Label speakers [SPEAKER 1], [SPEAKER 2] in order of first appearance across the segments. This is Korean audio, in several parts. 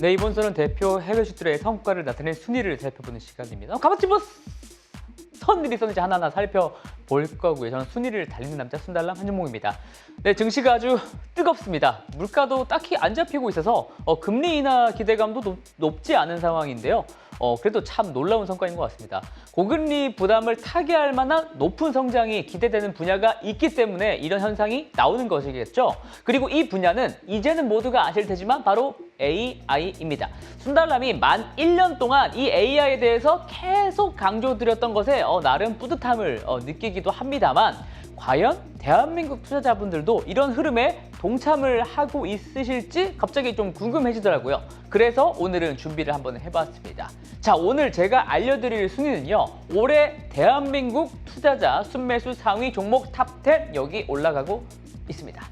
[SPEAKER 1] 네, 이번 주는 대표 해외 주들의 성과를 나타낸 순위를 살펴보는 시간입니다. 가만히 뭐 어떤 일이 있었는지 하나하나 살펴볼 거고요. 저는 순위를 달리는 남자 순달람 한준몽입니다. 네, 증시가 아주 뜨겁습니다. 물가도 딱히 안 잡히고 있어서 금리 인하 기대감도 높지 않은 상황인데요. 그래도 참 놀라운 성과인 것 같습니다. 고금리 부담을 타개할 만한 높은 성장이 기대되는 분야가 있기 때문에 이런 현상이 나오는 것이겠죠. 그리고 이 분야는 이제는 모두가 아실 테지만 바로 AI입니다. 순달람이 만 1년 동안 이 AI에 대해서 계속 강조드렸던 것에 나름 뿌듯함을 느끼기도 합니다만 과연 대한민국 투자자분들도 이런 흐름에 동참을 하고 있으실지 갑자기 좀 궁금해지더라고요. 그래서 오늘은 준비를 한번 해봤습니다. 자, 오늘 제가 알려드릴 순위는요. 올해 대한민국 투자자 순매수 상위 종목 탑10 여기 올라가고 있습니다.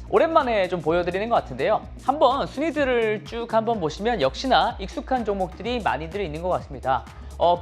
[SPEAKER 1] 오랜만에 좀 보여드리는 것 같은데요. 한번 순위들을 쭉 한번 보시면 역시나 익숙한 종목들이 많이들 있는 것 같습니다.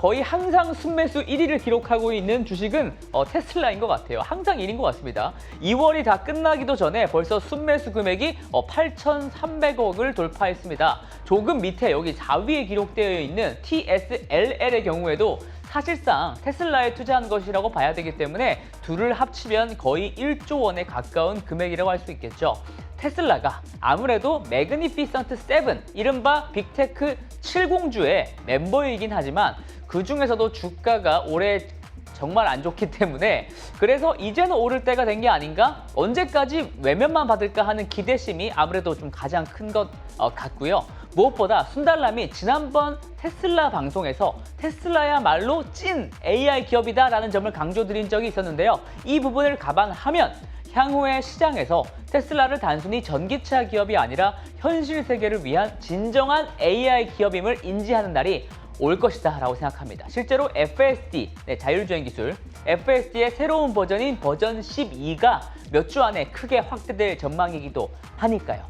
[SPEAKER 1] 거의 항상 순매수 1위를 기록하고 있는 주식은 테슬라인 것 같아요. 항상 1위인 것 같습니다. 2월이 다 끝나기도 전에 벌써 순매수 금액이 8,300억을 돌파했습니다. 조금 밑에 여기 4위에 기록되어 있는 TSLL의 경우에도 사실상 테슬라에 투자한 것이라고 봐야 되기 때문에 둘을 합치면 거의 1조 원에 가까운 금액이라고 할 수 있겠죠. 테슬라가 아무래도 매그니피선트 7, 이른바 빅테크 7공주의 멤버이긴 하지만 그중에서도 주가가 올해 정말 안 좋기 때문에 그래서 이제는 오를 때가 된 게 아닌가? 언제까지 외면만 받을까 하는 기대심이 아무래도 좀 가장 큰 것 같고요. 무엇보다 순달람이 지난번 테슬라 방송에서 테슬라야말로 찐 AI 기업이다라는 점을 강조드린 적이 있었는데요. 이 부분을 감안하면 향후의 시장에서 테슬라를 단순히 전기차 기업이 아니라 현실 세계를 위한 진정한 AI 기업임을 인지하는 날이 올 것이다 라고 생각합니다. 실제로 FSD, 자율주행 기술, FSD의 새로운 버전인 버전 12가 몇 주 안에 크게 확대될 전망이기도 하니까요.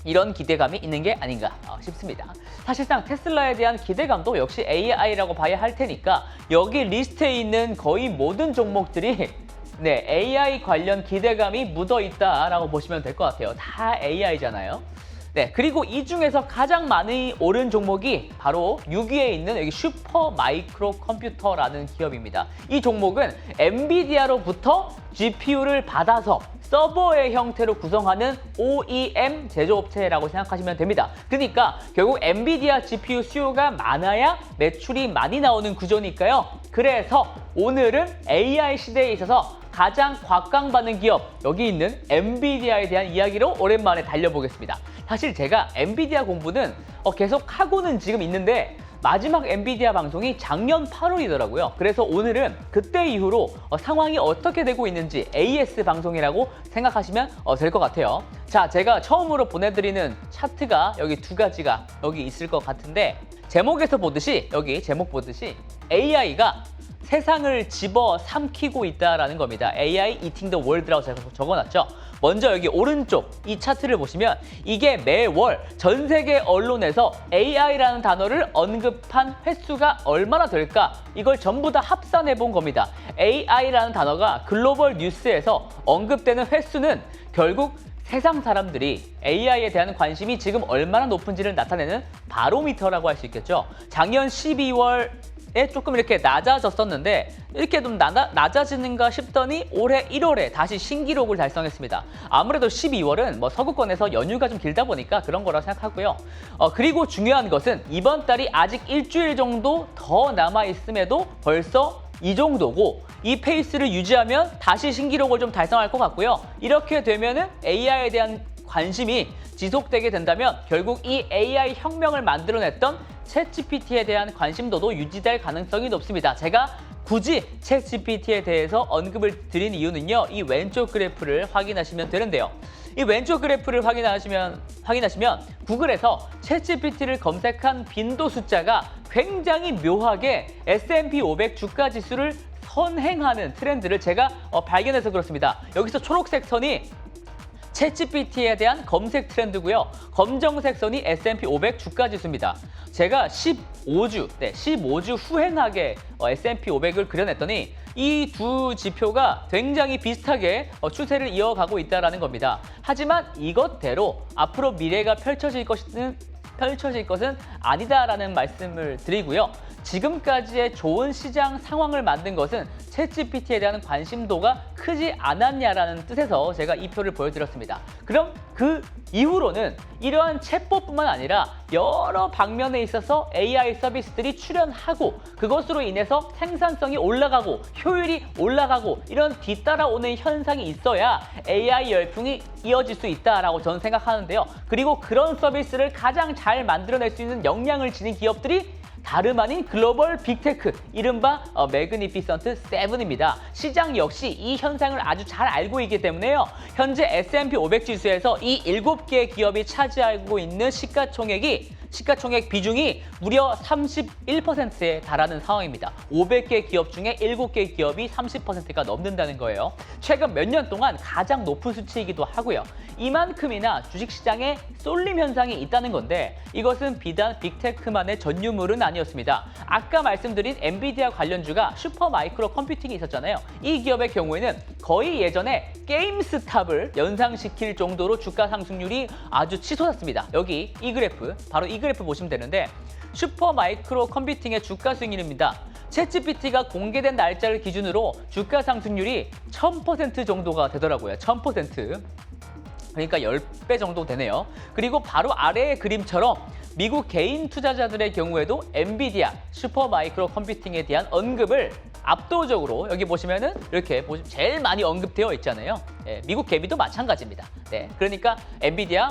[SPEAKER 1] 이런 기대감이 있는 게 아닌가 싶습니다. 사실상 테슬라에 대한 기대감도 역시 AI라고 봐야 할 테니까 여기 리스트에 있는 거의 모든 종목들이 AI 관련 기대감이 묻어 있다라고 보시면 될 것 같아요. 다 AI잖아요. 네, 그리고 이 중에서 가장 많이 오른 종목이 바로 6위에 있는 여기 슈퍼 마이크로 컴퓨터라는 기업입니다. 이 종목은 엔비디아로부터 GPU를 받아서 서버의 형태로 구성하는 OEM 제조업체라고 생각하시면 됩니다. 그러니까 결국 엔비디아 GPU 수요가 많아야 매출이 많이 나오는 구조니까요. 그래서 오늘은 AI 시대에 있어서 가장 곽강받는 기업, 여기 있는 엔비디아에 대한 이야기로 오랜만에 달려보겠습니다. 사실 제가 엔비디아 공부는 계속 하고는 지금 있는데 마지막 엔비디아 방송이 작년 8월이더라고요. 그래서 오늘은 그때 이후로 상황이 어떻게 되고 있는지 AS 방송이라고 생각하시면 될 것 같아요. 자, 제가 처음으로 보내드리는 차트가 여기 두 가지가 여기 있을 것 같은데 제목에서 보듯이 여기 제목 보듯이 AI가 세상을 집어삼키고 있다라는 겁니다. AI eating the world라고 제가 적어놨죠. 먼저 여기 오른쪽 이 차트를 보시면 이게 매월 전 세계 언론에서 AI라는 단어를 언급한 횟수가 얼마나 될까? 이걸 전부 다 합산해 본 겁니다. AI라는 단어가 글로벌 뉴스에서 언급되는 횟수는 결국 세상 사람들이 AI에 대한 관심이 지금 얼마나 높은지를 나타내는 바로미터라고 할 수 있겠죠. 작년 12월 조금 이렇게 낮아졌었는데 이렇게 좀 낮아지는가 싶더니 올해 1월에 다시 신기록을 달성했습니다. 아무래도 12월은 서구권에서 연휴가 좀 길다 보니까 그런 거라고 생각하고요. 그리고 중요한 것은 이번 달이 아직 일주일 정도 더 남아있음에도 벌써 이 정도고 이 페이스를 유지하면 다시 신기록을 좀 달성할 것 같고요. 이렇게 되면은 AI에 대한 관심이 지속되게 된다면 결국 이 AI 혁명을 만들어냈던 챗GPT에 대한 관심도도 유지될 가능성이 높습니다. 제가 굳이 챗GPT에 대해서 언급을 드린 이유는요. 이 왼쪽 그래프를 확인하시면 되는데요. 이 왼쪽 그래프를 확인하시면 구글에서 챗GPT를 검색한 빈도 숫자가 굉장히 묘하게 S&P 500 주가 지수를 선행하는 트렌드를 제가 발견해서 그렇습니다. 여기서 초록색 선이 챗GPT에 대한 검색 트렌드고요. 검정색 선이 S&P 500 주가 지수입니다. 제가 15주 후행하게 S&P 500을 그려냈더니 이 두 지표가 굉장히 비슷하게 추세를 이어가고 있다는 겁니다. 하지만 이것대로 앞으로 미래가 펼쳐질 것은 펼쳐질 것은 아니다라는 말씀을 드리고요. 지금까지의 좋은 시장 상황을 만든 것은 챗GPT에 대한 관심도가 크지 않았냐라는 뜻에서 제가 이 표를 보여드렸습니다. 그럼 그 이후로는 이러한 챗봇뿐만 아니라 여러 방면에 있어서 AI 서비스들이 출현하고 그것으로 인해서 생산성이 올라가고 효율이 올라가고 이런 뒤따라오는 현상이 있어야 AI 열풍이 이어질 수 있다라고 저는 생각하는데요. 그리고 그런 서비스를 가장 잘 만들어낼 수 있는 역량을 지닌 기업들이 다름 아닌 글로벌 빅테크, 이른바 매그니피선트 7입니다. 시장 역시 이 현상을 아주 잘 알고 있기 때문에요. 현재 S&P 500 지수에서 이 7개의 기업이 차지하고 있는 시가총액 비중이 무려 31%에 달하는 상황입니다. 500개 기업 중에 7개 기업이 30%가 넘는다는 거예요. 최근 몇 년 동안 가장 높은 수치이기도 하고요. 이만큼이나 주식시장에 쏠림 현상이 있다는 건데 이것은 비단 빅테크만의 전유물은 아니었습니다. 아까 말씀드린 엔비디아 관련주가 슈퍼마이크로 컴퓨팅이 있었잖아요. 이 기업의 경우에는 거의 예전에 게임스탑을 연상시킬 정도로 주가 상승률이 아주 치솟았습니다. 여기 이 그래프, 바로 이 그래프 보시면 되는데 슈퍼마이크로 컴퓨팅의 주가 수익률입니다. 챗GPT가 공개된 날짜를 기준으로 주가 상승률이 1000% 정도가 되더라고요. 1000%. 그러니까 10배 정도 되네요. 그리고 바로 아래의 그림처럼 미국 개인 투자자들의 경우에도 엔비디아, 슈퍼마이크로 컴퓨팅에 대한 언급을 압도적으로 여기 보시면은 이렇게 제일 많이 언급되어 있잖아요. 네, 미국 개미도 마찬가지입니다. 네, 그러니까 엔비디아,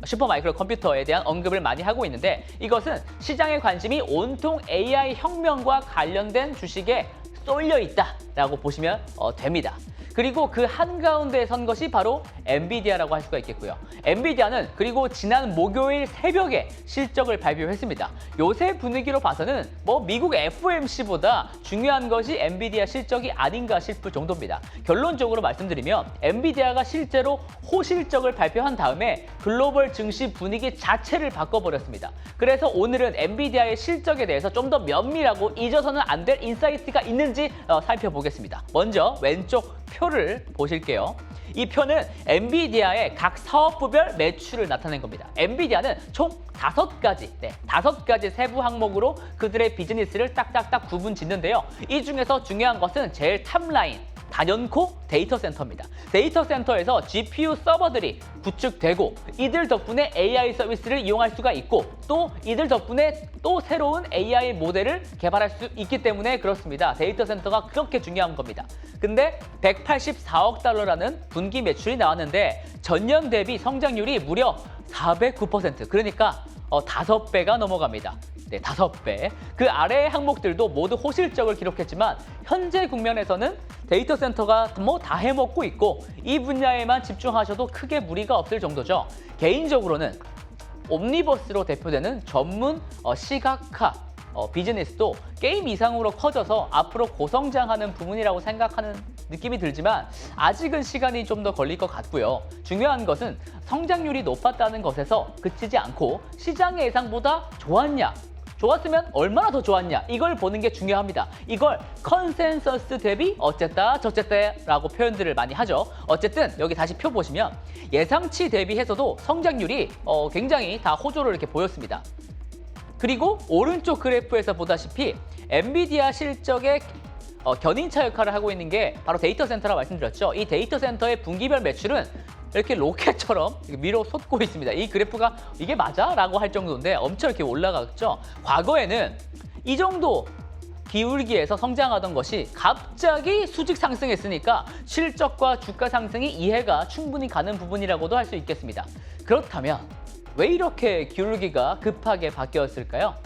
[SPEAKER 1] 슈퍼마이크로 컴퓨터에 대한 언급을 많이 하고 있는데 이것은 시장의 관심이 온통 AI 혁명과 관련된 주식에 쏠려 있다라고 보시면 됩니다. 그리고 그 한가운데에 선 것이 바로 엔비디아라고 할 수가 있겠고요. 엔비디아는 그리고 지난 목요일 새벽에 실적을 발표했습니다. 요새 분위기로 봐서는 미국 FOMC보다 중요한 것이 엔비디아 실적이 아닌가 싶을 정도입니다. 결론적으로 말씀드리면 엔비디아가 실제로 호실적을 발표한 다음에 글로벌 증시 분위기 자체를 바꿔버렸습니다. 그래서 오늘은 엔비디아의 실적에 대해서 좀 더 면밀하고 잊어서는 안 될 인사이트가 있는지 살펴보겠습니다. 먼저 왼쪽 표를 보실게요. 이 표는 엔비디아의 각 사업부별 매출을 나타낸 겁니다. 엔비디아는 총 5가지 세부 항목으로 그들의 비즈니스를 딱딱딱 구분 짓는데요. 이 중에서 중요한 것은 제일 탑라인, 단연코 데이터 센터입니다. 데이터 센터에서 GPU 서버들이 구축되고 이들 덕분에 AI 서비스를 이용할 수가 있고 또 이들 덕분에 또 새로운 AI 모델을 개발할 수 있기 때문에 그렇습니다. 데이터 센터가 그렇게 중요한 겁니다. 근데 184억 달러라는 분기 매출이 나왔는데 전년 대비 성장률이 무려 409%, 그러니까 5배가 넘어갑니다. 네, 5배. 그 아래의 항목들도 모두 호실적을 기록했지만 현재 국면에서는 데이터 센터가 다 해먹고 있고 이 분야에만 집중하셔도 크게 무리가 없을 정도죠. 개인적으로는 옴니버스로 대표되는 전문 시각화 비즈니스도 게임 이상으로 커져서 앞으로 고성장하는 부분이라고 생각하는 느낌이 들지만 아직은 시간이 좀 더 걸릴 것 같고요. 중요한 것은 성장률이 높았다는 것에서 그치지 않고 시장의 예상보다 좋았으면 얼마나 더 좋았냐, 이걸 보는 게 중요합니다. 이걸 컨센서스 대비 어쨌다 저쨌다라고 표현들을 많이 하죠. 어쨌든 여기 다시 표 보시면 예상치 대비해서도 성장률이 굉장히 다 호조를 이렇게 보였습니다. 그리고 오른쪽 그래프에서 보다시피 엔비디아 실적의 견인차 역할을 하고 있는 게 바로 데이터 센터라고 말씀드렸죠. 이 데이터 센터의 분기별 매출은 이렇게 로켓처럼 위로 솟고 있습니다. 이 그래프가 이게 맞아? 라고 할 정도인데 엄청 이렇게 올라갔죠. 과거에는 이 정도 기울기에서 성장하던 것이 갑자기 수직 상승했으니까 실적과 주가 상승이 이해가 충분히 가는 부분이라고도 할 수 있겠습니다. 그렇다면 왜 이렇게 기울기가 급하게 바뀌었을까요?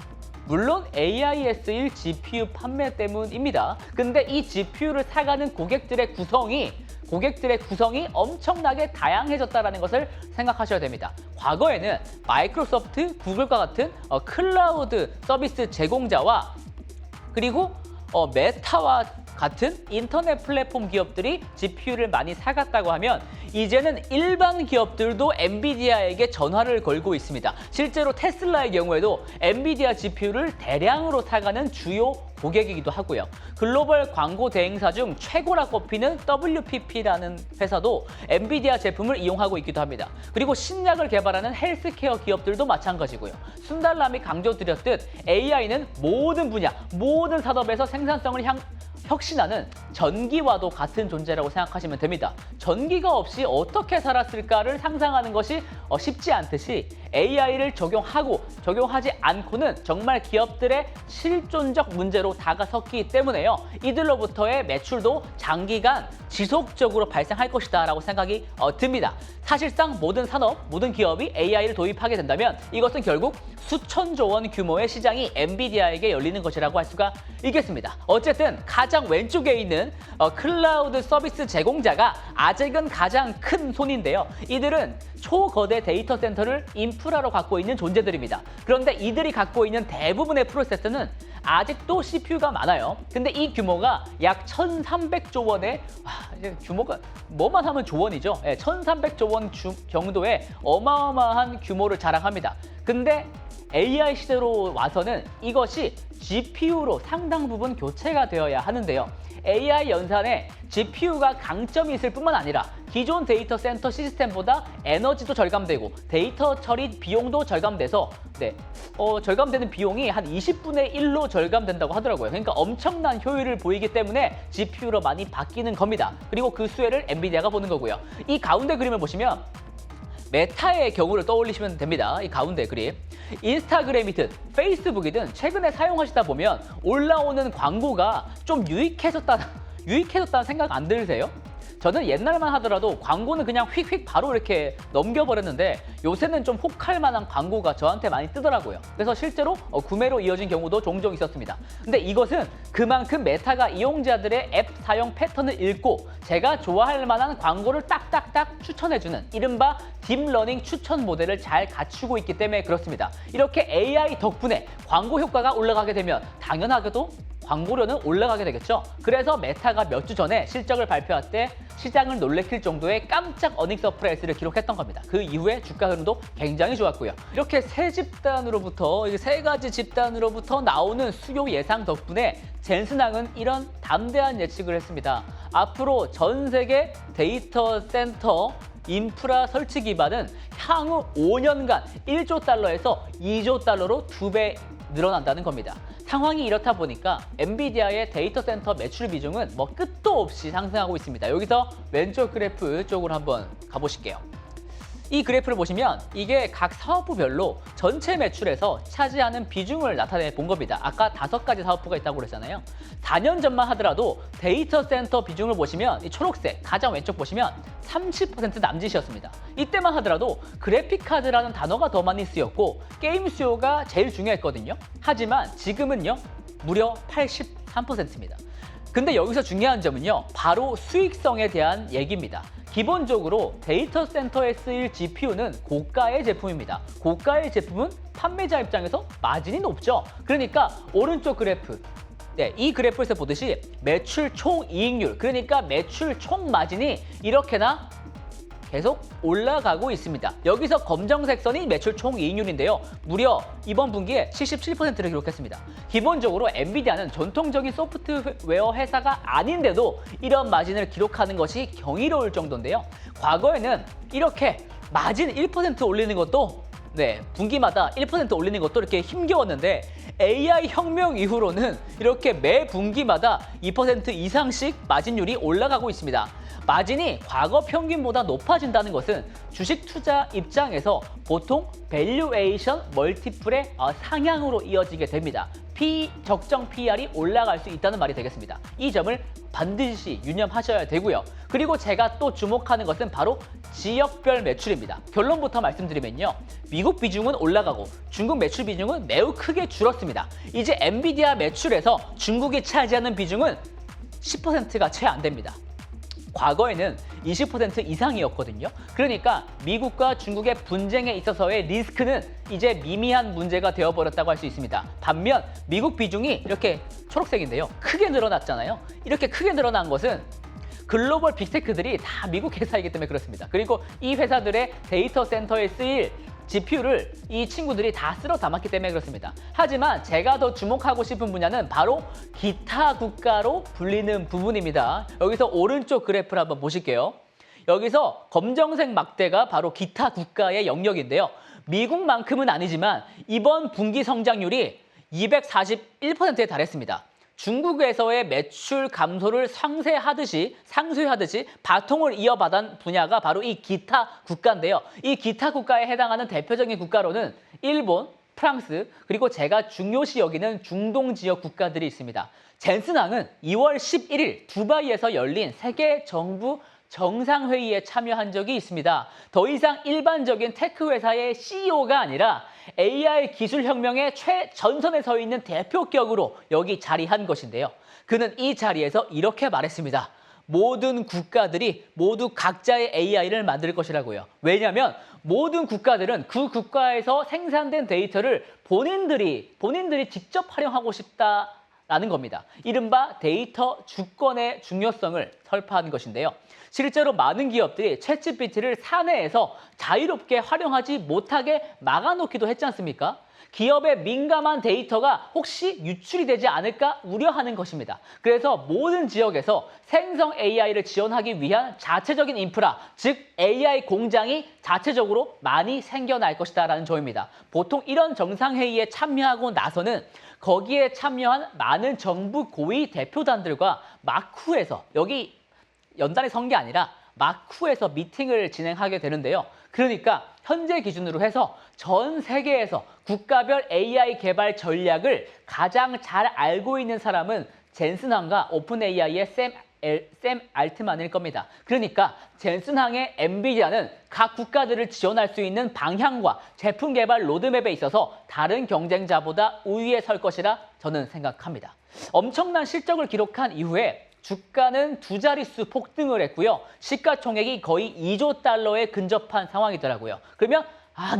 [SPEAKER 1] 물론 AIS1 GPU 판매 때문입니다. 근데 이 GPU를 사가는 고객들의 구성이 엄청나게 다양해졌다는 것을 생각하셔야 됩니다. 과거에는 마이크로소프트, 구글과 같은 클라우드 서비스 제공자와 그리고 메타와 같은 인터넷 플랫폼 기업들이 GPU를 많이 사갔다고 하면 이제는 일반 기업들도 엔비디아에게 전화를 걸고 있습니다. 실제로 테슬라의 경우에도 엔비디아 GPU를 대량으로 사가는 주요 고객이기도 하고요. 글로벌 광고 대행사 중 최고라 꼽히는 WPP라는 회사도 엔비디아 제품을 이용하고 있기도 합니다. 그리고 신약을 개발하는 헬스케어 기업들도 마찬가지고요. 순달람이 강조드렸듯 AI는 모든 분야, 모든 산업에서 생산성을 혁신하는 전기와도 같은 존재라고 생각하시면 됩니다. 전기가 없이 어떻게 살았을까를 상상하는 것이 쉽지 않듯이 AI를 적용하고 적용하지 않고는 정말 기업들의 실존적 문제로 다가섰기 때문에요. 이들로부터의 매출도 장기간 지속적으로 발생할 것이다 라고 생각이 듭니다. 사실상 모든 산업, 모든 기업이 AI를 도입하게 된다면 이것은 결국 수천조 원 규모의 시장이 엔비디아에게 열리는 것이라고 할 수가 있겠습니다. 어쨌든 가장 왼쪽에 있는 클라우드 서비스 제공자가 아직은 가장 큰 손인데요. 이들은 초거대 데이터 센터를 인프라로 갖고 있는 존재들입니다. 그런데 이들이 갖고 있는 대부분의 프로세서는 아직도 CPU가 많아요. 근데 이 규모가 약 1,300조 원의 규모가 뭐만 하면 조원이죠. 1,300조 원 정도의 어마어마한 규모를 자랑합니다. 근데 AI 시대로 와서는 이것이 GPU로 상당 부분 교체가 되어야 하는데요. AI 연산에 GPU가 강점이 있을 뿐만 아니라 기존 데이터 센터 시스템보다 에너지도 절감되고 데이터 처리 비용도 절감돼서 절감되는 비용이 한 20분의 1로 절감된다고 하더라고요. 그러니까 엄청난 효율을 보이기 때문에 GPU로 많이 바뀌는 겁니다. 그리고 그 수혜를 엔비디아가 보는 거고요. 이 가운데 그림을 보시면 메타의 경우를 떠올리시면 됩니다. 이 가운데 그림. 인스타그램이든 페이스북이든 최근에 사용하시다 보면 올라오는 광고가 좀 유익해졌다는 생각 안 들으세요? 저는 옛날만 하더라도 광고는 그냥 휙휙 바로 이렇게 넘겨버렸는데 요새는 좀 혹할 만한 광고가 저한테 많이 뜨더라고요. 그래서 실제로 구매로 이어진 경우도 종종 있었습니다. 근데 이것은 그만큼 메타가 이용자들의 앱 사용 패턴을 읽고 제가 좋아할 만한 광고를 딱딱딱 추천해주는 이른바 딥러닝 추천 모델을 잘 갖추고 있기 때문에 그렇습니다. 이렇게 AI 덕분에 광고 효과가 올라가게 되면 당연하게도 광고료는 올라가게 되겠죠. 그래서 메타가 몇 주 전에 실적을 발표할 때 시장을 놀래킬 정도의 깜짝 어닝 서프라이즈를 기록했던 겁니다. 그 이후에 주가 흐름도 굉장히 좋았고요. 이렇게 세 가지 집단으로부터 나오는 수요 예상 덕분에 젠슨항은 이런 담대한 예측을 했습니다. 앞으로 전 세계 데이터 센터 인프라 설치 기반은 향후 5년간 1조 달러에서 2조 달러로 2배 늘어난다는 겁니다. 상황이 이렇다 보니까 엔비디아의 데이터 센터 매출 비중은 끝도 없이 상승하고 있습니다. 여기서 왼쪽 그래프 쪽으로 한번 가보실게요. 이 그래프를 보시면 이게 각 사업부별로 전체 매출에서 차지하는 비중을 나타내 본 겁니다. 아까 5가지 사업부가 있다고 그랬잖아요. 4년 전만 하더라도 데이터 센터 비중을 보시면 이 초록색 가장 왼쪽 보시면 30% 남짓이었습니다. 이때만 하더라도 그래픽카드라는 단어가 더 많이 쓰였고 게임 수요가 제일 중요했거든요. 하지만 지금은요 무려 83%입니다. 근데 여기서 중요한 점은요 바로 수익성에 대한 얘기입니다. 기본적으로 데이터 센터에 쓰일 GPU는 고가의 제품입니다. 고가의 제품은 판매자 입장에서 마진이 높죠. 그러니까 오른쪽 그래프, 이 그래프에서 보듯이 매출 총이익률, 그러니까 매출 총 마진이 이렇게나 계속 올라가고 있습니다. 여기서 검정색 선이 매출 총이익률인데요. 무려 이번 분기에 77%를 기록했습니다. 기본적으로 엔비디아는 전통적인 소프트웨어 회사가 아닌데도 이런 마진을 기록하는 것이 경이로울 정도인데요. 과거에는 이렇게 마진 1% 올리는 것도 분기마다 1% 올리는 것도 이렇게 힘겨웠는데 AI 혁명 이후로는 이렇게 매 분기마다 2% 이상씩 마진율이 올라가고 있습니다. 마진이 과거 평균보다 높아진다는 것은 주식 투자 입장에서 보통 밸류에이션 멀티플의 상향으로 이어지게 됩니다. 적정 PR이 올라갈 수 있다는 말이 되겠습니다. 이 점을 반드시 유념하셔야 되고요. 그리고 제가 또 주목하는 것은 바로 지역별 매출입니다. 결론부터 말씀드리면요. 미국 비중은 올라가고 중국 매출 비중은 매우 크게 줄었습니다. 이제 엔비디아 매출에서 중국이 차지하는 비중은 10%가 채 안 됩니다. 과거에는 20% 이상이었거든요. 그러니까 미국과 중국의 분쟁에 있어서의 리스크는 이제 미미한 문제가 되어버렸다고 할 수 있습니다. 반면 미국 비중이 이렇게 초록색인데요. 크게 늘어났잖아요. 이렇게 크게 늘어난 것은 글로벌 빅테크들이 다 미국 회사이기 때문에 그렇습니다. 그리고 이 회사들의 데이터 센터에 쓰일 GPU를 이 친구들이 다 쓸어 담았기 때문에 그렇습니다. 하지만 제가 더 주목하고 싶은 분야는 바로 기타 국가로 불리는 부분입니다. 여기서 오른쪽 그래프를 한번 보실게요. 여기서 검정색 막대가 바로 기타 국가의 영역인데요. 미국만큼은 아니지만 이번 분기 성장률이 241%에 달했습니다. 중국에서의 매출 감소를 상쇄하듯이 바통을 이어받은 분야가 바로 이 기타 국가인데요. 이 기타 국가에 해당하는 대표적인 국가로는 일본, 프랑스, 그리고 제가 중요시 여기는 중동 지역 국가들이 있습니다. 젠슨항은 2월 11일 두바이에서 열린 세계 정부 정상회의에 참여한 적이 있습니다. 더 이상 일반적인 테크 회사의 CEO가 아니라 AI 기술혁명의 최전선에 서 있는 대표격으로 여기 자리한 것인데요. 그는 이 자리에서 이렇게 말했습니다. 모든 국가들이 모두 각자의 AI를 만들 것이라고요. 왜냐하면 모든 국가들은 그 국가에서 생산된 데이터를 본인들이 직접 활용하고 싶다라는 겁니다. 이른바 데이터 주권의 중요성을 설파한 것인데요. 실제로 많은 기업들이 챗GPT를 사내에서 자유롭게 활용하지 못하게 막아놓기도 했지 않습니까? 기업의 민감한 데이터가 혹시 유출이 되지 않을까 우려하는 것입니다. 그래서 모든 지역에서 생성 AI를 지원하기 위한 자체적인 인프라, 즉 AI 공장이 자체적으로 많이 생겨날 것이다라는 점입니다. 보통 이런 정상회의에 참여하고 나서는 거기에 참여한 많은 정부 고위 대표단들과 마쿠에서 여기 연단에 선 게 아니라 마쿠에서 미팅을 진행하게 되는데요. 그러니까 현재 기준으로 해서 전 세계에서 국가별 AI 개발 전략을 가장 잘 알고 있는 사람은 젠슨항과 오픈AI의 샘 알트만일 겁니다. 그러니까 젠슨항의 엔비디아는 각 국가들을 지원할 수 있는 방향과 제품 개발 로드맵에 있어서 다른 경쟁자보다 우위에 설 것이라 저는 생각합니다. 엄청난 실적을 기록한 이후에 주가는 두 자릿수 폭등을 했고요. 시가총액이 거의 2조 달러에 근접한 상황이더라고요. 그러면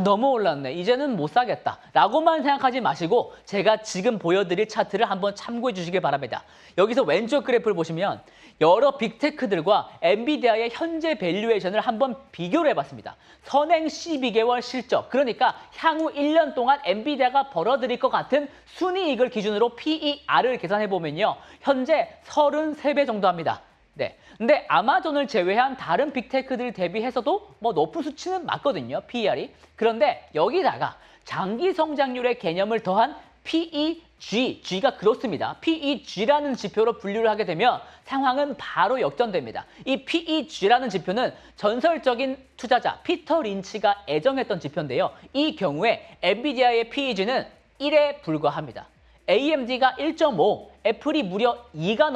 [SPEAKER 1] 너무 올랐네. 이제는 못 사겠다. 라고만 생각하지 마시고 제가 지금 보여드릴 차트를 한번 참고해 주시길 바랍니다. 여기서 왼쪽 그래프를 보시면 여러 빅테크들과 엔비디아의 현재 밸류에이션을 한번 비교를 해봤습니다. 선행 12개월 실적, 그러니까 향후 1년 동안 엔비디아가 벌어들일 것 같은 순이익을 기준으로 PER을 계산해보면요. 현재 33배 정도 합니다. 네. 근데 아마존을 제외한 다른 빅테크들 대비해서도 높은 수치는 맞거든요. PER이. 그런데 여기다가 장기 성장률의 개념을 더한 G가 그렇습니다. PEG라는 지표로 분류를 하게 되면 상황은 바로 역전됩니다. 이 PEG라는 지표는 전설적인 투자자 피터 린치가 애정했던 지표인데요. 이 경우에 엔비디아의 PEG는 1에 불과합니다. AMD가 1.5, 애플이 무려 2가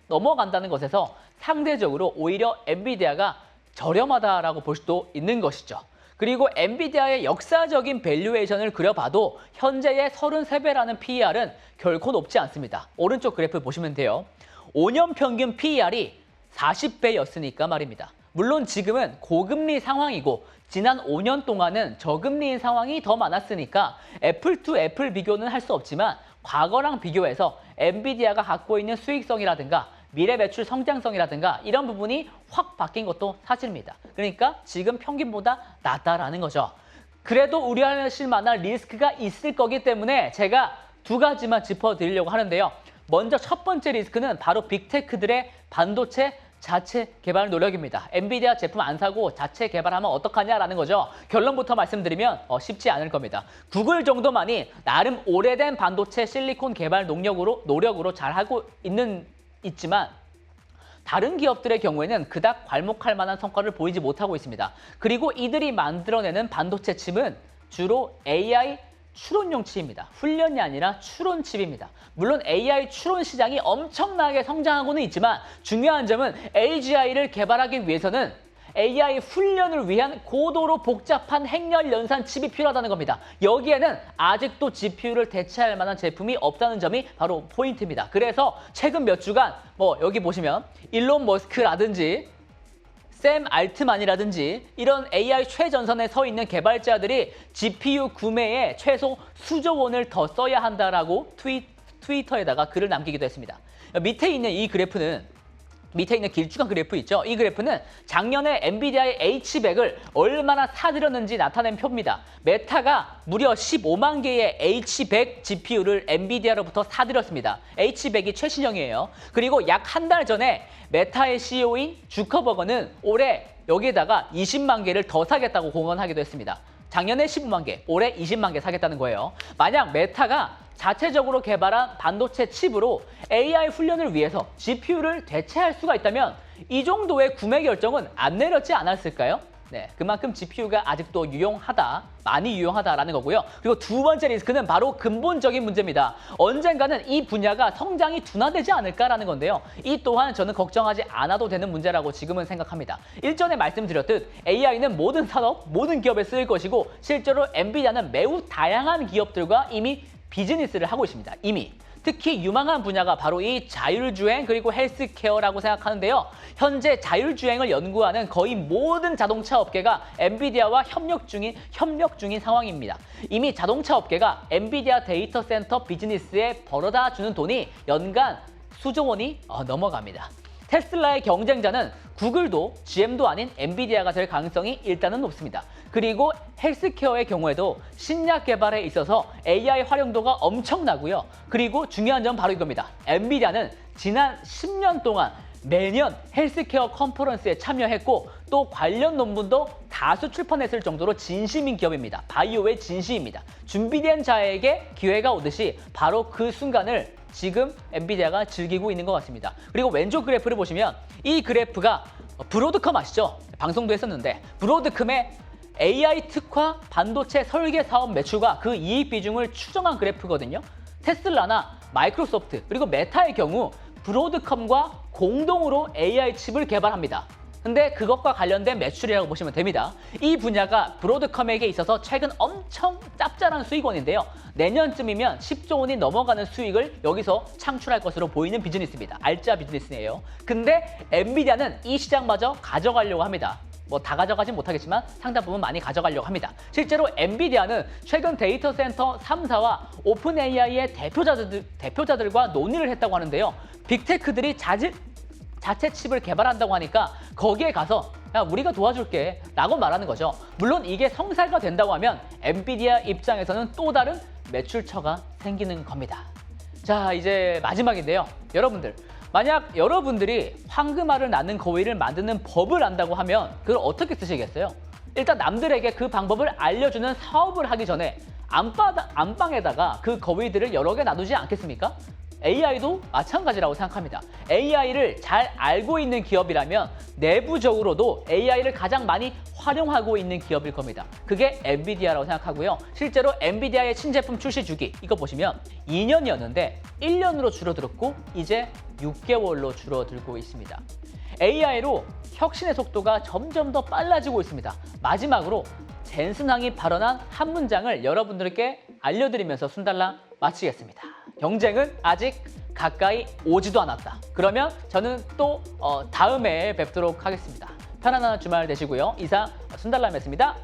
[SPEAKER 1] 넘어간다는 것에서 상대적으로 오히려 엔비디아가 저렴하다라고 볼 수도 있는 것이죠. 그리고 엔비디아의 역사적인 밸류에이션을 그려봐도 현재의 33배라는 PER은 결코 높지 않습니다. 오른쪽 그래프 보시면 돼요. 5년 평균 PER이 40배였으니까 말입니다. 물론 지금은 고금리 상황이고 지난 5년 동안은 저금리인 상황이 더 많았으니까 애플 투 애플 비교는 할 수 없지만 과거랑 비교해서 엔비디아가 갖고 있는 수익성이라든가 미래 매출 성장성이라든가 이런 부분이 확 바뀐 것도 사실입니다. 그러니까 지금 평균보다 낫다라는 거죠. 그래도 우려하실 만한 리스크가 있을 거기 때문에 제가 두 가지만 짚어드리려고 하는데요. 먼저 첫 번째 리스크는 바로 빅테크들의 반도체 자체 개발 노력입니다. 엔비디아 제품 안 사고 자체 개발하면 어떡하냐라는 거죠. 결론부터 말씀드리면 쉽지 않을 겁니다. 구글 정도만이 나름 오래된 반도체 실리콘 개발 노력으로 잘하고 있지만 다른 기업들의 경우에는 그닥 괄목할 만한 성과를 보이지 못하고 있습니다. 그리고 이들이 만들어내는 반도체 칩은 주로 AI 추론용 칩입니다. 훈련이 아니라 추론 칩입니다. 물론 AI 추론 시장이 엄청나게 성장하고는 있지만 중요한 점은 AGI를 개발하기 위해서는 AI 훈련을 위한 고도로 복잡한 행렬 연산 칩이 필요하다는 겁니다. 여기에는 아직도 GPU를 대체할 만한 제품이 없다는 점이 바로 포인트입니다. 그래서 최근 몇 주간 여기 보시면 일론 머스크라든지 샘 알트만이라든지 이런 AI 최전선에 서 있는 개발자들이 GPU 구매에 최소 수조 원을 더 써야 한다라고 트위터에다가 글을 남기기도 했습니다. 밑에 있는 이 그래프는 밑에 있는 길쭉한 그래프 있죠? 이 그래프는 작년에 엔비디아의 H100을 얼마나 사들였는지 나타낸 표입니다. 메타가 무려 15만 개의 H100 GPU를 엔비디아로부터 사들였습니다. H100이 최신형이에요. 그리고 약 한 달 전에 메타의 CEO인 주커버거는 올해 여기에다가 20만 개를 더 사겠다고 공언하기도 했습니다. 작년에 15만 개, 올해 20만 개 사겠다는 거예요. 만약 메타가 자체적으로 개발한 반도체 칩으로 AI 훈련을 위해서 GPU를 대체할 수가 있다면 이 정도의 구매 결정은 안 내렸지 않았을까요? 네, 그만큼 GPU가 아직도 유용하다, 많이 유용하다라는 거고요. 그리고 두 번째 리스크는 바로 근본적인 문제입니다. 언젠가는 이 분야가 성장이 둔화되지 않을까라는 건데요. 이 또한 저는 걱정하지 않아도 되는 문제라고 지금은 생각합니다. 일전에 말씀드렸듯 AI는 모든 산업, 모든 기업에 쓰일 것이고 실제로 엔비디아는 매우 다양한 기업들과 이미 비즈니스를 하고 있습니다. 이미. 특히 유망한 분야가 바로 이 자율주행 그리고 헬스케어라고 생각하는데요. 현재 자율주행을 연구하는 거의 모든 자동차 업계가 엔비디아와 협력 중인 상황입니다. 이미 자동차 업계가 엔비디아 데이터 센터 비즈니스에 벌어다 주는 돈이 연간 수조 원이 넘어갑니다. 테슬라의 경쟁자는 구글도 GM도 아닌 엔비디아가 될 가능성이 일단은 높습니다. 그리고 헬스케어의 경우에도 신약 개발에 있어서 AI 활용도가 엄청나고요. 그리고 중요한 점 바로 이겁니다. 엔비디아는 지난 10년 동안 매년 헬스케어 컨퍼런스에 참여했고 또 관련 논문도 다수 출판했을 정도로 진심인 기업입니다. 바이오의 진심입니다. 준비된 자에게 기회가 오듯이 바로 그 순간을 지금 엔비디아가 즐기고 있는 것 같습니다. 그리고 왼쪽 그래프를 보시면 이 그래프가 브로드컴 아시죠? 방송도 했었는데 브로드컴의 AI 특화 반도체 설계 사업 매출과 그 이익 비중을 추정한 그래프거든요. 테슬라나 마이크로소프트 그리고 메타의 경우 브로드컴과 공동으로 AI 칩을 개발합니다. 근데 그것과 관련된 매출이라고 보시면 됩니다. 이 분야가 브로드컴에게 있어서 최근 엄청 짭짤한 수익원인데요. 내년쯤이면 10조 원이 넘어가는 수익을 여기서 창출할 것으로 보이는 비즈니스입니다. 알짜 비즈니스예요. 근데 엔비디아는 이 시장마저 가져가려고 합니다. 뭐 다 가져가진 못하겠지만 상당 부분 많이 가져가려고 합니다. 실제로 엔비디아는 최근 데이터 센터 3사와 오픈 AI의 대표자들과 논의를 했다고 하는데요. 빅테크들이 자체 칩을 개발한다고 하니까 거기에 가서 야 우리가 도와줄게 라고 말하는 거죠. 물론 이게 성사가 된다고 하면 엔비디아 입장에서는 또 다른 매출처가 생기는 겁니다. 자 이제 마지막인데요. 여러분들 만약 여러분들이 황금알을 낳는 거위를 만드는 법을 안다고 하면 그걸 어떻게 쓰시겠어요? 일단 남들에게 그 방법을 알려주는 사업을 하기 전에 안방에다가 그 거위들을 여러 개 놔두지 않겠습니까? AI도 마찬가지라고 생각합니다. AI를 잘 알고 있는 기업이라면 내부적으로도 AI를 가장 많이 활용하고 있는 기업일 겁니다. 그게 엔비디아라고 생각하고요. 실제로 엔비디아의 신제품 출시 주기 이거 보시면 2년이었는데 1년으로 줄어들었고 이제 6개월로 줄어들고 있습니다. AI로 혁신의 속도가 점점 더 빨라지고 있습니다. 마지막으로 젠슨왕이 발언한 한 문장을 여러분들께 알려드리면서 순달랑 마치겠습니다. 경쟁은 아직 가까이 오지도 않았다. 그러면 저는 또 다음에 뵙도록 하겠습니다. 편안한 주말 되시고요. 이상 순달람이었습니다.